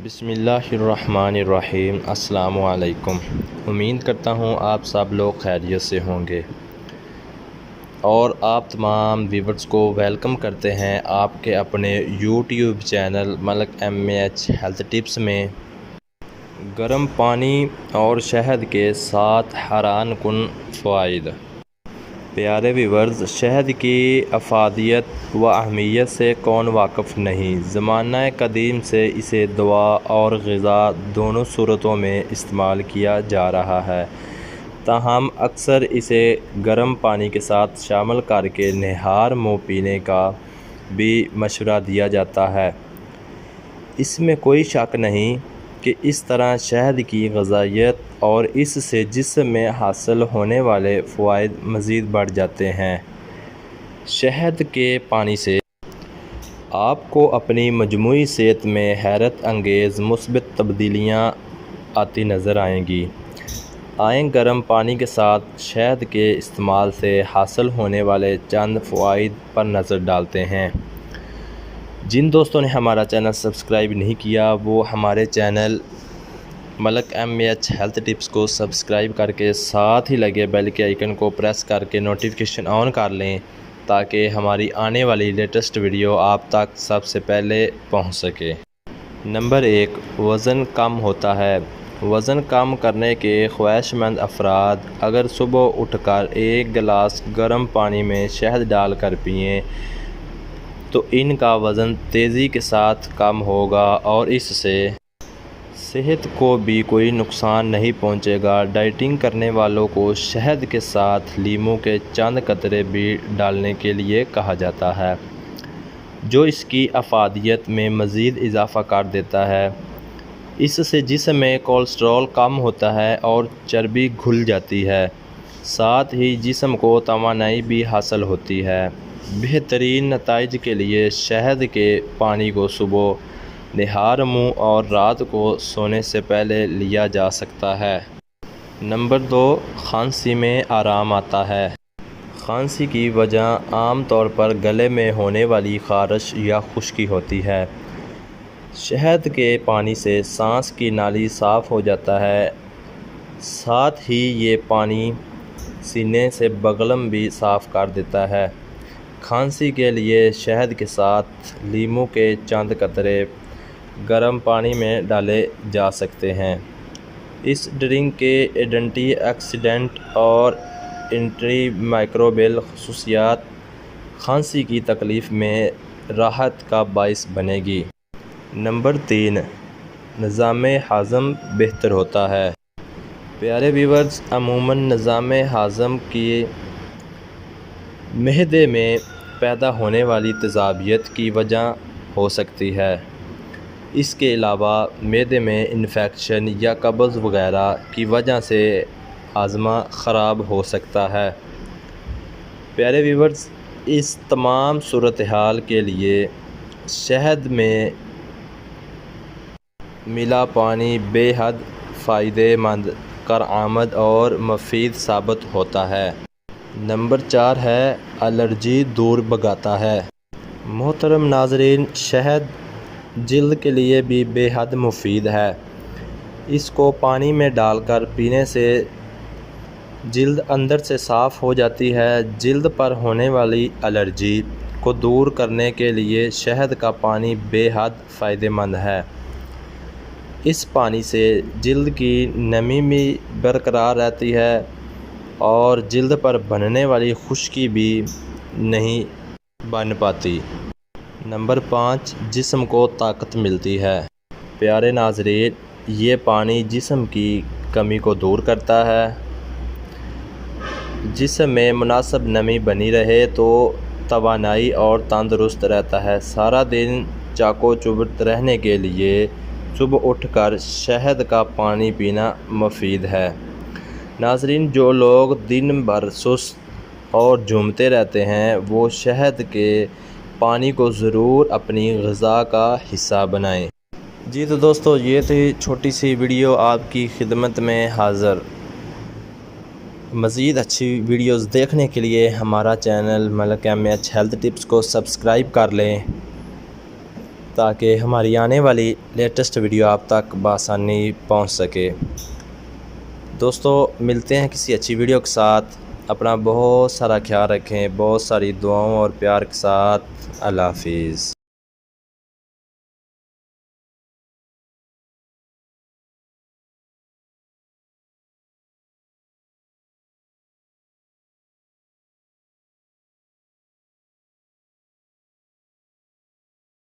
بسم اللہ الرحمن الرحیم۔ السلام علیکم۔ امید کرتا ہوں آپ سب لوگ خیریت سے ہوں گے اور آپ تمام ویورز کو ویلکم کرتے ہیں آپ کے اپنے یوٹیوب چینل ملک MAH ہیلتھ ٹپس میں۔ گرم پانی اور شہد کے 7 حیران کن فوائد۔ پیارے ویورز، شہد کی افادیت و اہمیت سے کون واقف نہیں۔ زمانہ قدیم سے اسے دوا اور غذا دونوں صورتوں میں استعمال کیا جا رہا ہے، تاہم اکثر اسے گرم پانی کے ساتھ شامل کر کے نہار منہ پینے کا بھی مشورہ دیا جاتا ہے۔ اس میں کوئی شک نہیں کہ اس طرح شہد کی غذائیت اور اس سے جسم میں حاصل ہونے والے فوائد مزید بڑھ جاتے ہیں۔ شہد کے پانی سے آپ کو اپنی مجموعی صحت میں حیرت انگیز مثبت تبدیلیاں آتی نظر آئیں گی۔ آئیں گرم پانی کے ساتھ شہد کے استعمال سے حاصل ہونے والے چند فوائد پر نظر ڈالتے ہیں۔ جن دوستوں نے ہمارا چینل سبسکرائب نہیں کیا وہ ہمارے چینل ملک MAH ہیلتھ ٹپس کو سبسکرائب کر کے ساتھ ہی لگے بیل کے آئیکن کو پریس کر کے نوٹیفیکیشن آن کر لیں تاکہ ہماری آنے والی لیٹسٹ ویڈیو آپ تک سب سے پہلے پہنچ سکے۔ نمبر 1، وزن کم ہوتا ہے۔ وزن کم کرنے کے خواہش مند افراد اگر صبح اٹھ کر 1 گلاس گرم پانی میں شہد ڈال کر پئیں تو ان کا وزن تیزی کے ساتھ کم ہوگا اور اس سے صحت کو بھی کوئی نقصان نہیں پہنچے گا۔ ڈائٹنگ کرنے والوں کو شہد کے ساتھ لیموں کے چند قطرے بھی ڈالنے کے لیے کہا جاتا ہے، جو اس کی افادیت میں مزید اضافہ کر دیتا ہے۔ اس سے جسم میں کولیسٹرول کم ہوتا ہے اور چربی گھل جاتی ہے، ساتھ ہی جسم کو توانائی بھی حاصل ہوتی ہے۔ بہترین نتائج کے لیے شہد کے پانی کو صبح نہار منہ اور رات کو سونے سے پہلے لیا جا سکتا ہے۔ نمبر 2، کھانسی میں آرام آتا ہے۔ کھانسی کی وجہ عام طور پر گلے میں ہونے والی خارش یا خشکی ہوتی ہے۔ شہد کے پانی سے سانس کی نالی صاف ہو جاتا ہے، ساتھ ہی یہ پانی سینے سے بلغم بھی صاف کر دیتا ہے۔ کھانسی کے لیے شہد کے ساتھ لیموں کے چند قطرے گرم پانی میں ڈالے جا سکتے ہیں۔ اس ڈرنک کے اینٹی آکسیڈنٹ اور اینٹی مائکروبیل خصوصیات کھانسی کی تکلیف میں راحت کا باعث بنے گی۔ نمبر 3، نظام ہضم بہتر ہوتا ہے۔ پیارے ویورز، عموماً نظام ہضم کی معدے میں پیدا ہونے والی تیزابیت کی وجہ ہو سکتی ہے۔ اس کے علاوہ معدے میں انفیکشن یا قبض وغیرہ کی وجہ سے ہاضمہ خراب ہو سکتا ہے۔ پیارے ویورز، اس تمام صورتحال کے لیے شہد میں ملا پانی بے حد فائدہ مند، کارآمد اور مفید ثابت ہوتا ہے۔ نمبر 4 ہے، الرجی دور بھگاتا ہے۔ محترم ناظرین، شہد جلد کے لیے بھی بے حد مفید ہے۔ اس کو پانی میں ڈال کر پینے سے جلد اندر سے صاف ہو جاتی ہے۔ جلد پر ہونے والی الرجی کو دور کرنے کے لیے شہد کا پانی بے حد فائدہ مند ہے۔ اس پانی سے جلد کی نمی بھی برقرار رہتی ہے اور جلد پر بننے والی خشکی بھی نہیں بن پاتی۔ نمبر 5، جسم کو طاقت ملتی ہے۔ پیارے ناظرین، یہ پانی جسم کی کمی کو دور کرتا ہے۔ جسم میں مناسب نمی بنی رہے تو توانائی اور تندرست رہتا ہے۔ سارا دن چاق و چوبند رہنے کے لیے صبح اٹھ کر شہد کا پانی پینا مفید ہے۔ ناظرین، جو لوگ دن بھر سست اور جھومتے رہتے ہیں وہ شہد کے پانی کو ضرور اپنی غذا کا حصہ بنائیں۔ جی تو دوستو، یہ تھی چھوٹی سی ویڈیو آپ کی خدمت میں حاضر۔ مزید اچھی ویڈیوز دیکھنے کے لیے ہمارا چینل ملک MAH ہیلتھ ٹپس کو سبسکرائب کر لیں۔ تاکہ ہماری آنے والی لیٹسٹ ویڈیو آپ تک بآسانی پہنچ سکے۔ دوستو ملتے ہیں کسی اچھی ویڈیو کے ساتھ، اپنا بہت سارا خیال رکھیں، بہت ساری دعاؤں اور پیار کے ساتھ۔ اللہ حافظ۔